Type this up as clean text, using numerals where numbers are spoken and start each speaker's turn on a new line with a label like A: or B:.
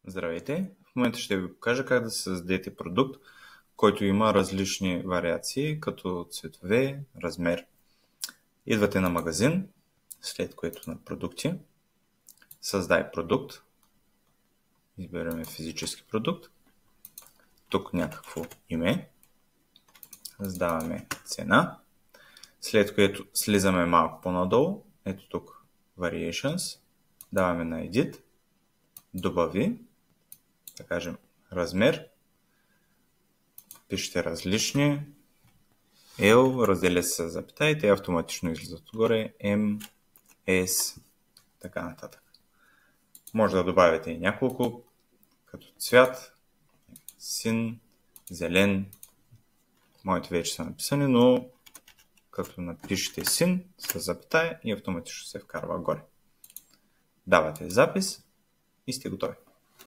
A: Здравейте! В момента ще ви покажа как да създадете продукт, който има различни вариации, като цветове, размер. Идвате на магазин, след което на продукти, създай продукт, избираме физически продукт, тук някакво име, създаваме цена, след което слизаме малко по-надолу, ето тук Variations, даваме на Edit, добави, да кажем размер, пишете различни, L, разделя се с запетаите и автоматично излизат отгоре, M, S, така нататък. Може да добавите и няколко, като цвят, син, зелен, моите вече са написани, но като напишете син с запетая и автоматично се вкарва горе. Давате запис и сте готови.